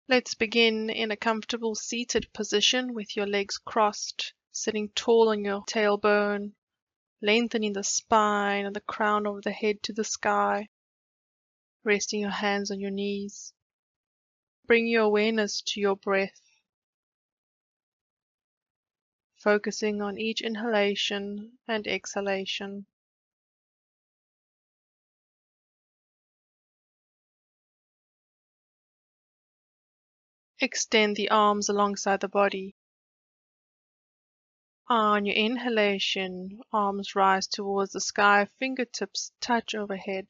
Let's begin in a comfortable seated position with your legs crossed, sitting tall on your tailbone, lengthening the spine and the crown of the head to the sky, resting your hands on your knees. Bring your awareness to your breath, focusing on each inhalation and exhalation. Extend the arms alongside the body. On your inhalation, arms rise towards the sky, fingertips touch overhead.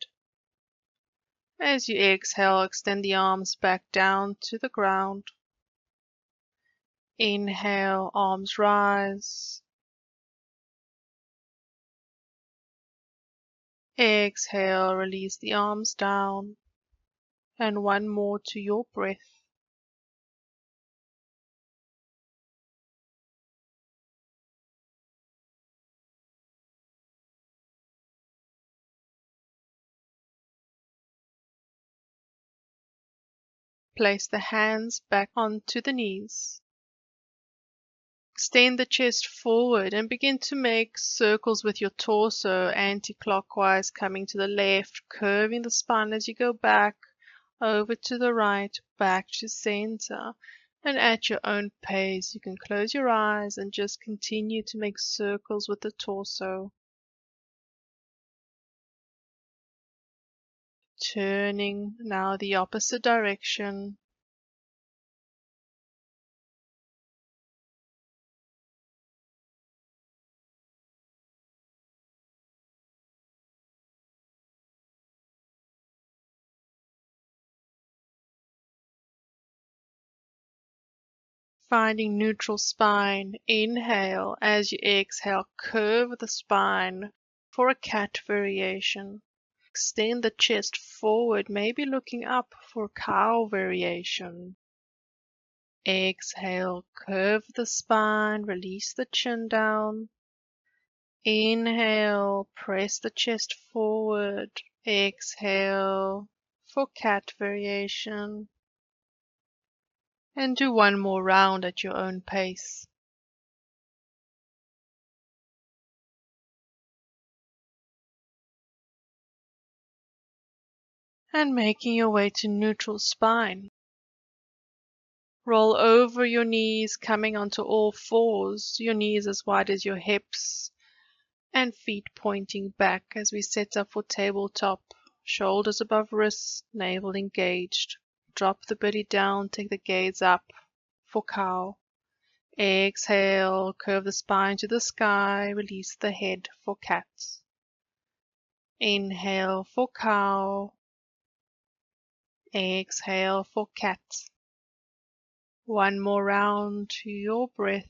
As you exhale, extend the arms back down to the ground. Inhale, arms rise. Exhale, release the arms down. And one more to your breath. Place the hands back onto the knees. Extend the chest forward and begin to make circles with your torso, anti-clockwise, coming to the left, curving the spine as you go back, over to the right, back to center. And at your own pace, you can close your eyes and just continue to make circles with the torso. Turning now the opposite direction. Finding neutral spine. Inhale. As you exhale, curve the spine for a cat variation. Extend the chest forward, maybe looking up for cow variation. Exhale, curve the spine, release the chin down. Inhale, press the chest forward. Exhale for cat variation. And do one more round at your own pace. And making your way to neutral spine. Roll over your knees, coming onto all fours, your knees as wide as your hips, and feet pointing back as we set up for tabletop, shoulders above wrists, navel engaged. Drop the belly down, take the gaze up for cow. Exhale, curve the spine to the sky, release the head for cat. Inhale for cow. Exhale for cat. One more round to your breath.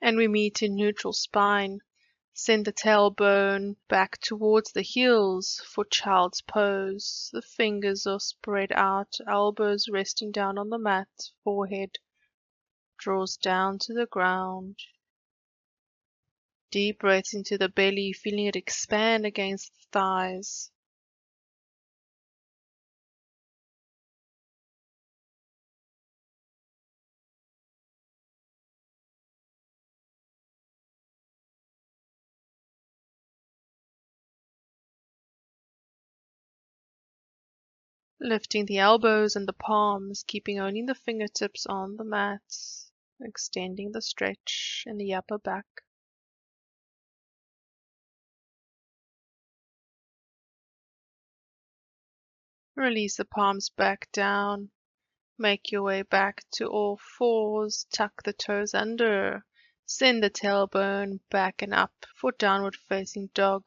And we meet in neutral spine. Send the tailbone back towards the heels for child's pose. The fingers are spread out, elbows resting down on the mat, forehead draws down to the ground. Deep breath into the belly, feeling it expand against the thighs. Lifting the elbows and the palms, keeping only the fingertips on the mat, extending the stretch in the upper back. Release the palms back down. Make your way back to all fours. Tuck the toes under. Send the tailbone back and up for downward facing dog.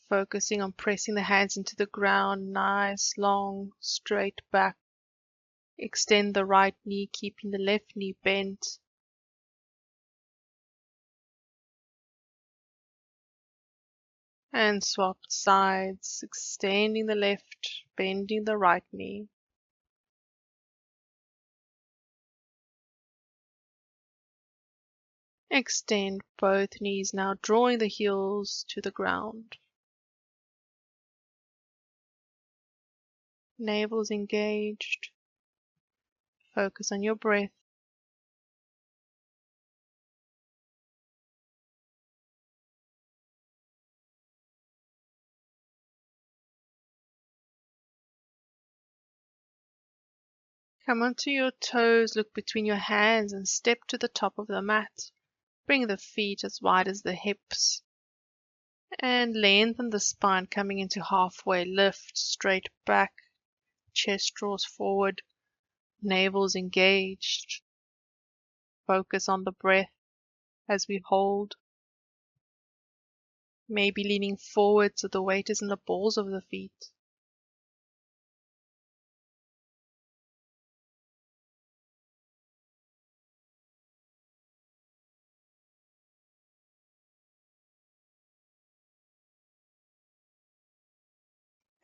Focusing on pressing the hands into the ground. Nice, long, straight back. Extend the right knee, keeping the left knee bent. And swap sides, extending the left, bending the right knee. Extend both knees now, drawing the heels to the ground. Navel's engaged. Focus on your breath. Come onto your toes, look between your hands and step to the top of the mat. Bring the feet as wide as the hips. And lengthen the spine, coming into halfway lift, straight back. Chest draws forward. Navel's engaged. Focus on the breath as we hold. Maybe leaning forward so the weight is in the balls of the feet.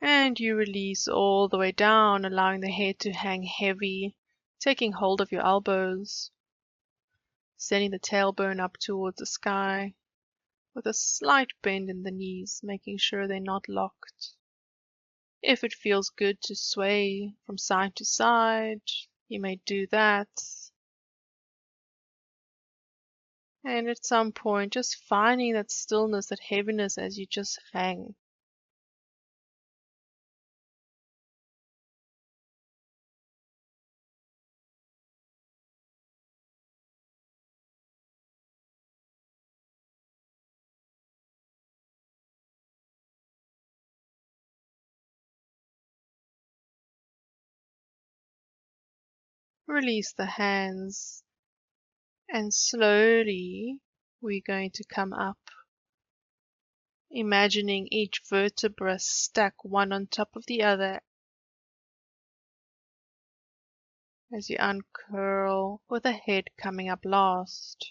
And you release all the way down, allowing the head to hang heavy, taking hold of your elbows, sending the tailbone up towards the sky, with a slight bend in the knees, making sure they're not locked. If it feels good to sway from side to side, you may do that. And at some point, just finding that stillness, that heaviness as you just hang. Release the hands, and slowly we're going to come up, imagining each vertebra stack one on top of the other as you uncurl, with the head coming up last.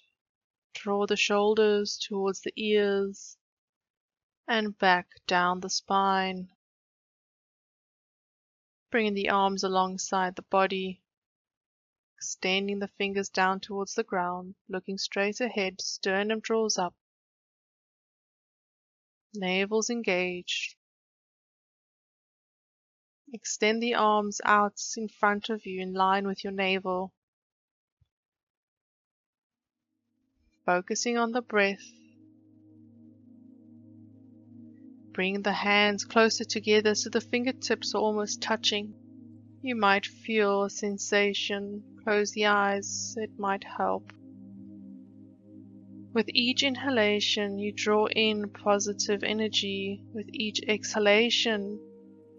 Draw the shoulders towards the ears and back down the spine. Bringing the arms alongside the body, extending the fingers down towards the ground, looking straight ahead, sternum draws up, navel's engaged. Extend the arms out in front of you in line with your navel, focusing on the breath. Bring the hands closer together so the fingertips are almost touching. You might feel a sensation. Close the eyes, it might help. With each inhalation, you draw in positive energy. With each exhalation,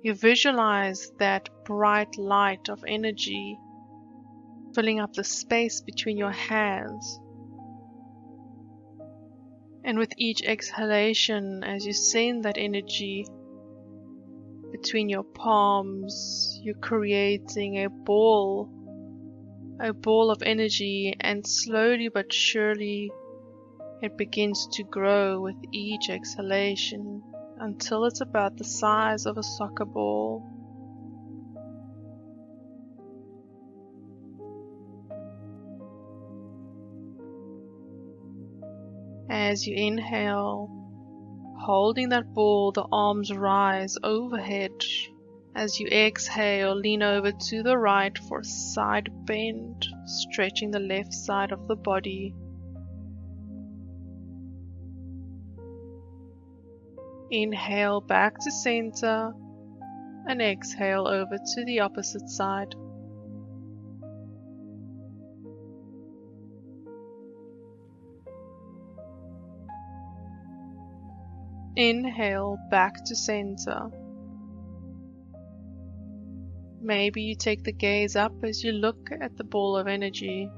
you visualize that bright light of energy filling up the space between your hands. And with each exhalation, as you send that energy between your palms, you're creating a ball of energy, and slowly but surely it begins to grow with each exhalation until it's about the size of a soccer ball. As you inhale, holding that ball, the arms rise overhead. As you exhale, lean over to the right for a side bend, stretching the left side of the body. Inhale back to center and exhale over to the opposite side. Inhale back to center. Maybe you take the gaze up as you look at the ball of energy.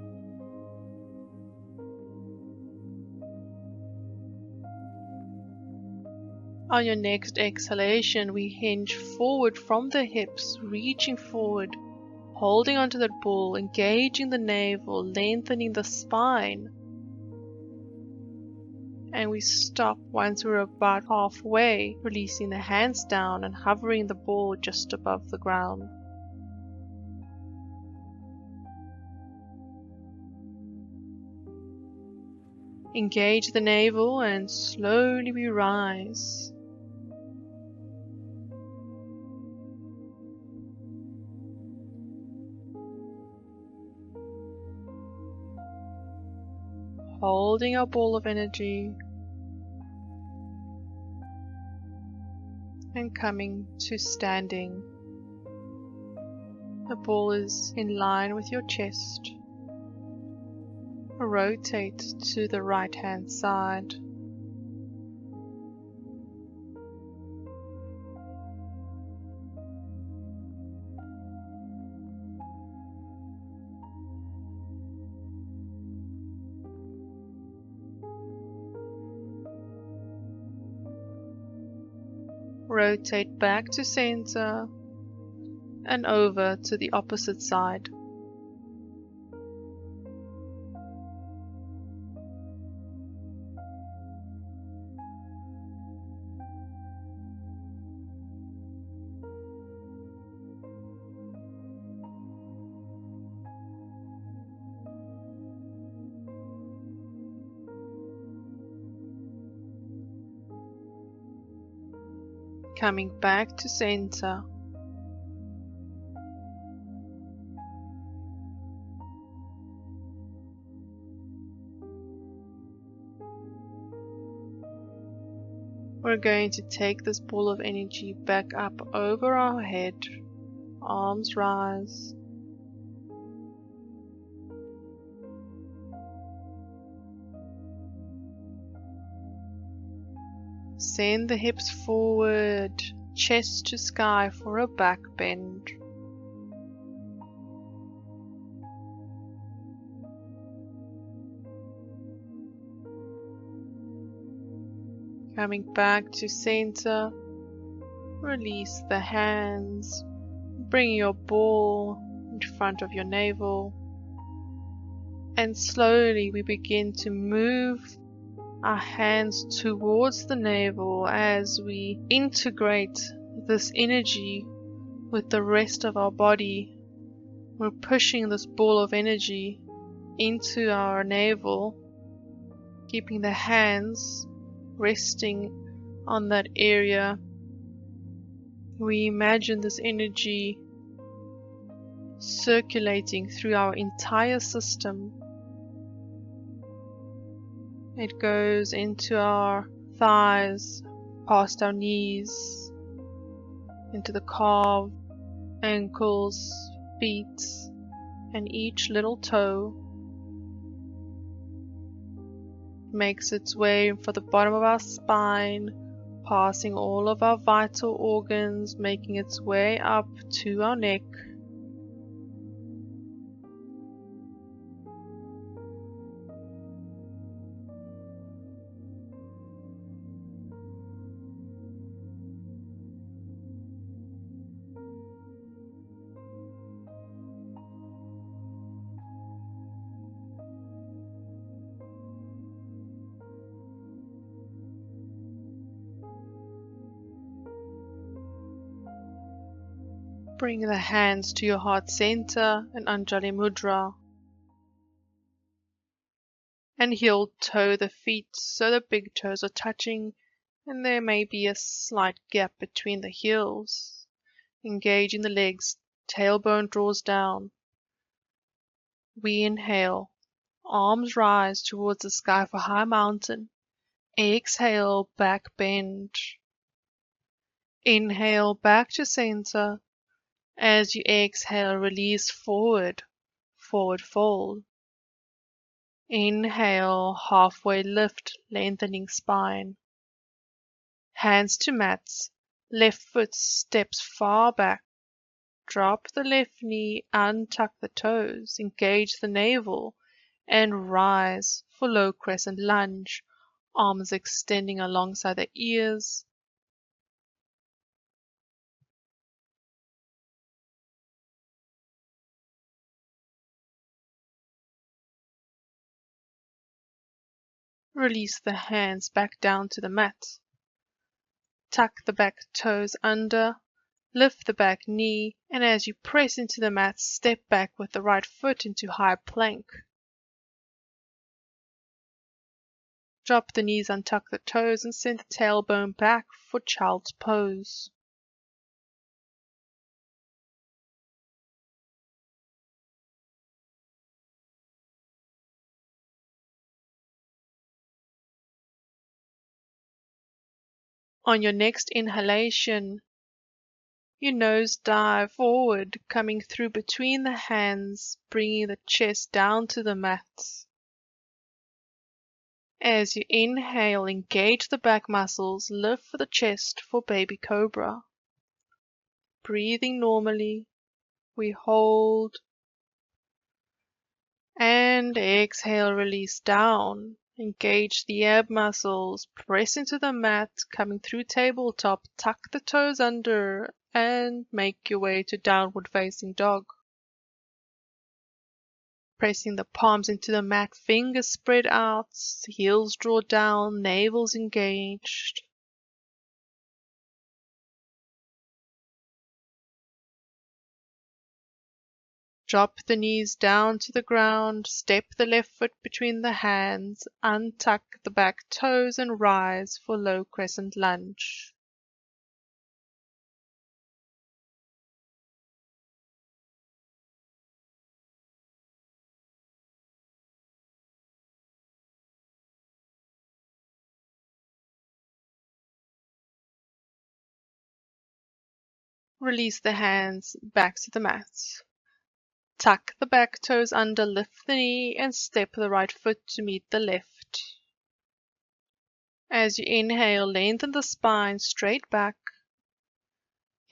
On your next exhalation, we hinge forward from the hips, reaching forward, holding onto that ball, engaging the navel, lengthening the spine. And we stop once we're about halfway, releasing the hands down and hovering the ball just above the ground. Engage the navel and slowly we rise. Holding our ball of energy and coming to standing. The ball is in line with your chest. Rotate to the right hand side. Rotate back to center and over to the opposite side. Coming back to center. We're going to take this ball of energy back up over our head. Arms rise. Send the hips forward, chest to sky for a back bend. Coming back to center, release the hands, bring your ball in front of your navel, and slowly we begin to move our hands towards the navel as we integrate this energy with the rest of our body. We're pushing this ball of energy into our navel, keeping the hands resting on that area. We imagine this energy circulating through our entire system. It goes into our thighs, past our knees, into the calf, ankles, feet, and each little toe. Makes its way for the bottom of our spine, passing all of our vital organs, making its way up to our neck. Bring the hands to your heart center and Anjali Mudra. And heel toe the feet so the big toes are touching and there may be a slight gap between the heels. Engaging the legs, tailbone draws down. We inhale, arms rise towards the sky for high mountain. Exhale, back bend. Inhale, back to center. As you exhale, release forward, forward fold. Inhale, halfway lift, lengthening spine. Hands to mats, left foot steps far back. Drop the left knee, untuck the toes, engage the navel, and rise for low crescent lunge, arms extending alongside the ears. Release the hands back down to the mat. Tuck the back toes under, lift the back knee, and as you press into the mat, step back with the right foot into high plank. Drop the knees, untuck the toes, and send the tailbone back for child's pose. On your next inhalation, you nose dive forward, coming through between the hands, bringing the chest down to the mat. As you inhale, engage the back muscles, lift the chest for baby cobra. Breathing normally, we hold and exhale, release down. Engage the ab muscles, press into the mat, coming through tabletop, tuck the toes under and make your way to downward facing dog. Pressing the palms into the mat, fingers spread out, heels draw down, navel's engaged. Drop the knees down to the ground, step the left foot between the hands, untuck the back toes and rise for low crescent lunge. Release the hands back to the mat. Tuck the back toes under, lift the knee and step the right foot to meet the left. As you inhale, lengthen the spine straight back.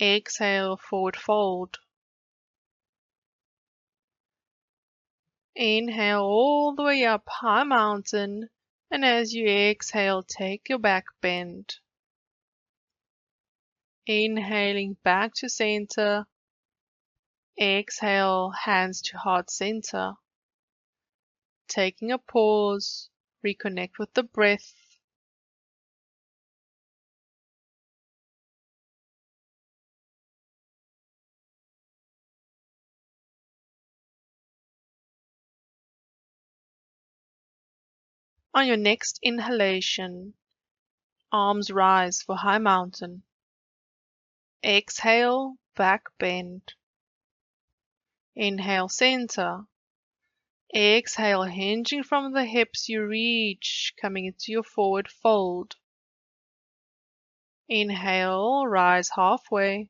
Exhale, forward fold. Inhale all the way up, high mountain, and as you exhale, take your back bend. Inhaling back to center. Exhale, hands to heart center. Taking a pause, reconnect with the breath. On your next inhalation, arms rise for high mountain. Exhale, back bend. Inhale, center. Exhale, hinging from the hips, you reach, coming into your forward fold. Inhale, rise halfway.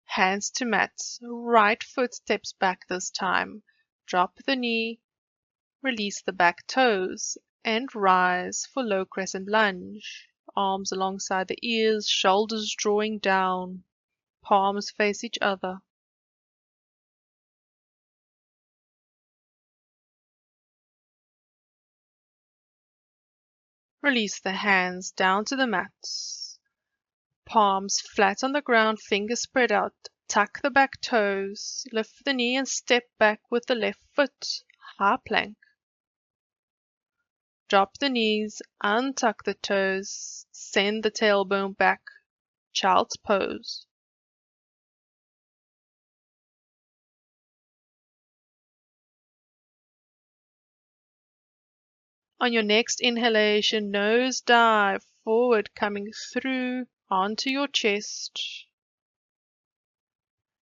Hands to mat. Right foot steps back this time. Drop the knee. Release the back toes and rise for low crescent lunge. Arms alongside the ears, shoulders drawing down. Palms face each other. Release the hands down to the mat. Palms flat on the ground, fingers spread out. Tuck the back toes, lift the knee and step back with the left foot. High plank. Drop the knees, untuck the toes, send the tailbone back. Child's pose. On your next inhalation, nose dive forward, coming through onto your chest.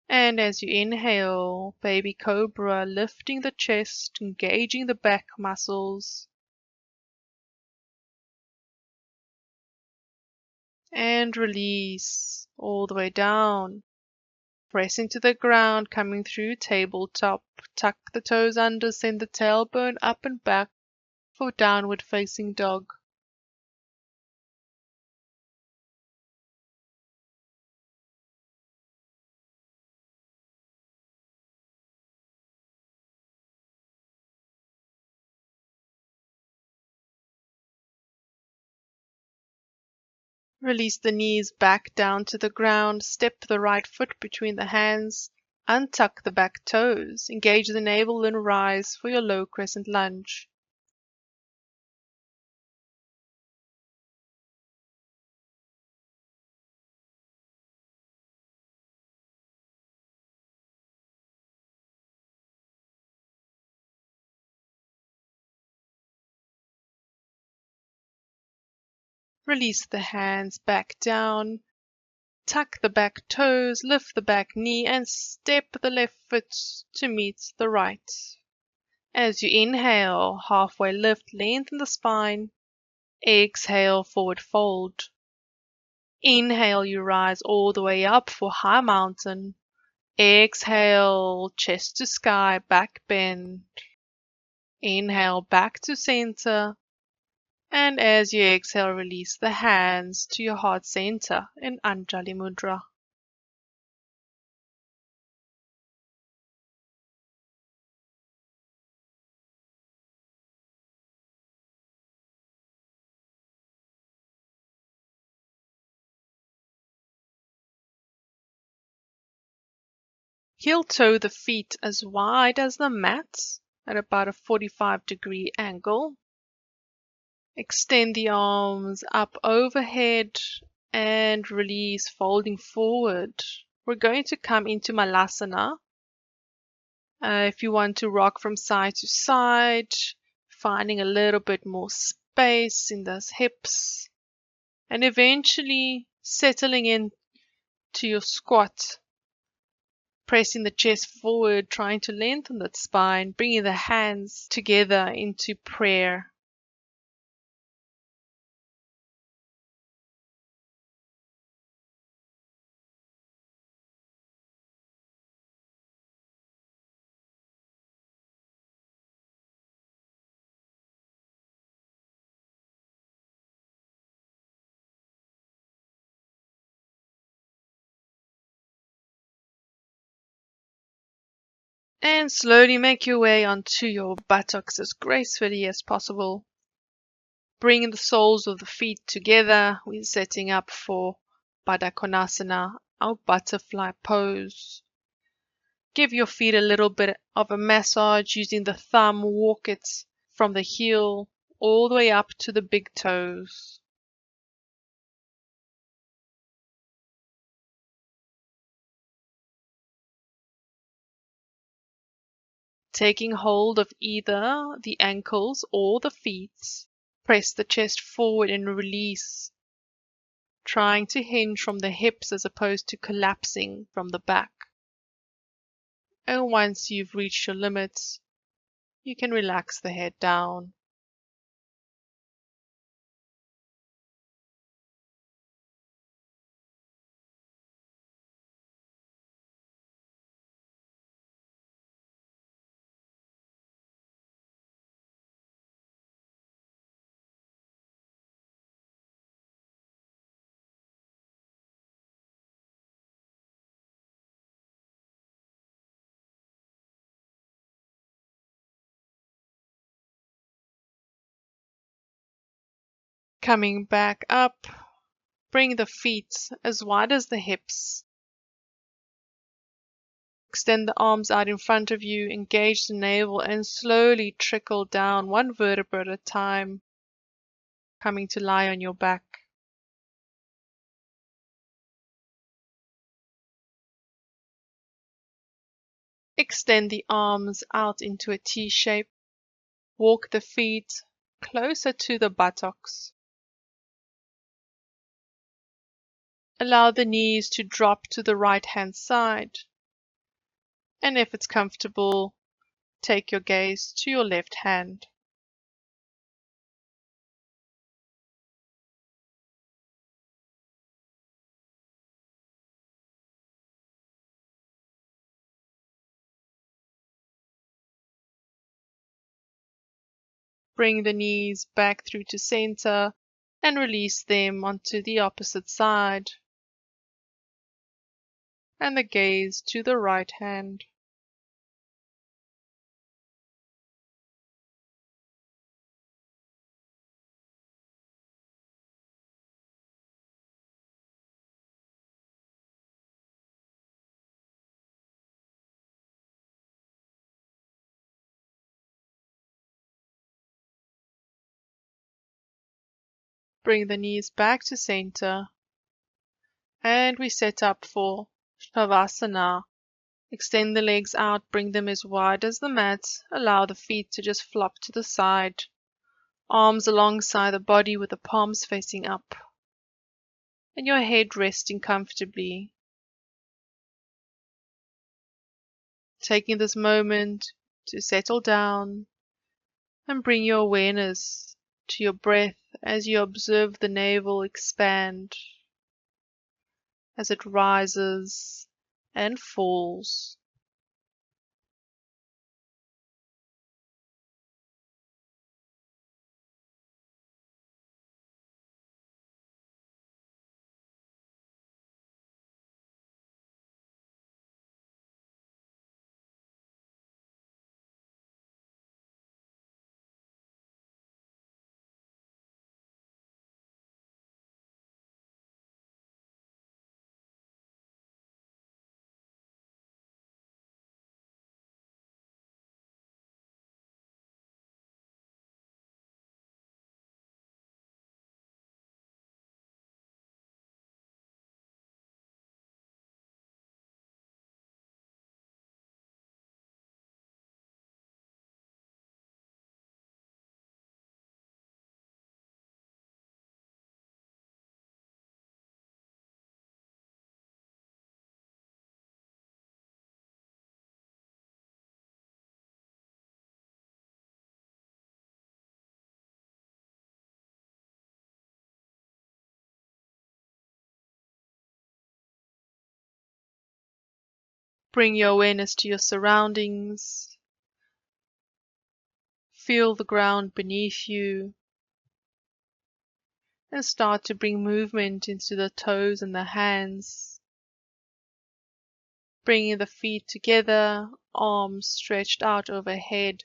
And as you inhale, baby cobra, lifting the chest, engaging the back muscles. And release all the way down. Press into the ground, coming through tabletop. Tuck the toes under, send the tailbone up and back for downward facing dog. Release the knees back down to the ground. Step the right foot between the hands. Untuck the back toes. Engage the navel and rise for your low crescent lunge. Release the hands back down. Tuck the back toes, lift the back knee, and step the left foot to meet the right. As you inhale, halfway lift, lengthen the spine. Exhale, forward fold. Inhale, you rise all the way up for high mountain. Exhale, chest to sky, back bend. Inhale, back to center. And as you exhale, release the hands to your heart center in Anjali Mudra. Heel toe the feet as wide as the mat at about a 45-degree angle. Extend the arms up overhead and release, folding forward. We're going to come into Malasana. If you want to rock from side to side, finding a little bit more space in those hips, and eventually settling in to your squat, pressing the chest forward, trying to lengthen that spine, bringing the hands together into prayer. And slowly make your way onto your buttocks as gracefully as possible. Bringing the soles of the feet together, we're setting up for Baddha Konasana, our butterfly pose. Give your feet a little bit of a massage using the thumb. Walk it from the heel all the way up to the big toes. Taking hold of either the ankles or the feet, press the chest forward and release, trying to hinge from the hips as opposed to collapsing from the back. And once you've reached your limits, you can relax the head down. Coming back up, bring the feet as wide as the hips. Extend the arms out in front of you, engage the navel, and slowly trickle down one vertebra at a time, coming to lie on your back. Extend the arms out into a T shape. Walk the feet closer to the buttocks. Allow the knees to drop to the right-hand side. And if it's comfortable, take your gaze to your left hand. Bring the knees back through to center and release them onto the opposite side. And the gaze to the right hand. Bring the knees back to center. And we set up for Shavasana. Extend the legs out, bring them as wide as the mat. Allow the feet to just flop to the side. Arms alongside the body with the palms facing up, and your head resting comfortably. Taking this moment to settle down and bring your awareness to your breath as you observe the navel expand as it rises and falls. Bring your awareness to your surroundings. Feel the ground beneath you and start to bring movement into the toes and the hands. Bringing the feet together, arms stretched out overhead,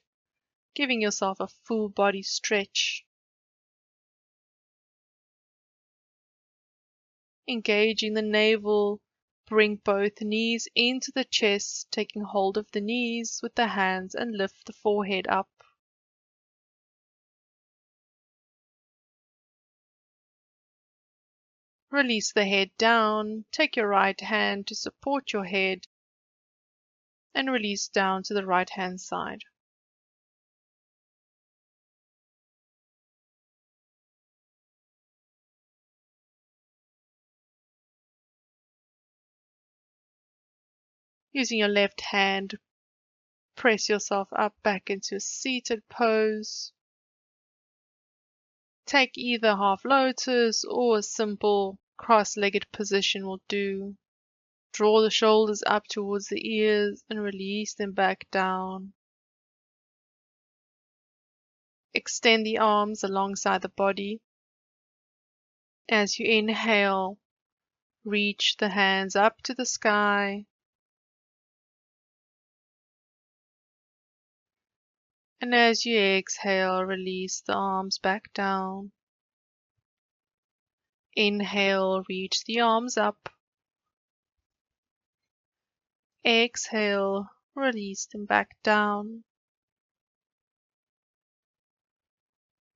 giving yourself a full body stretch. Engaging the navel, bring both knees into the chest, taking hold of the knees with the hands and lift the forehead up. Release the head down, take your right hand to support your head and release down to the right hand side. Using your left hand, press yourself up back into a seated pose. Take either half lotus or a simple cross-legged position will do. Draw the shoulders up towards the ears and release them back down. Extend the arms alongside the body. As you inhale, reach the hands up to the sky. And as you exhale, release the arms back down. Inhale, reach the arms up. Exhale, release them back down.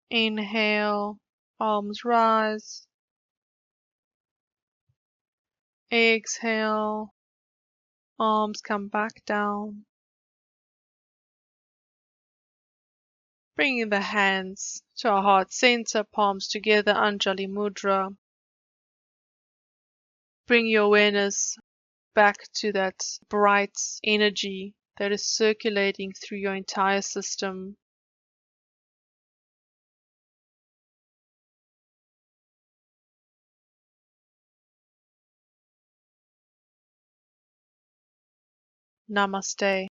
Inhale, arms rise. Exhale, arms come back down. Bringing the hands to our heart center, palms together, Anjali Mudra. Bring your awareness back to that bright energy that is circulating through your entire system. Namaste.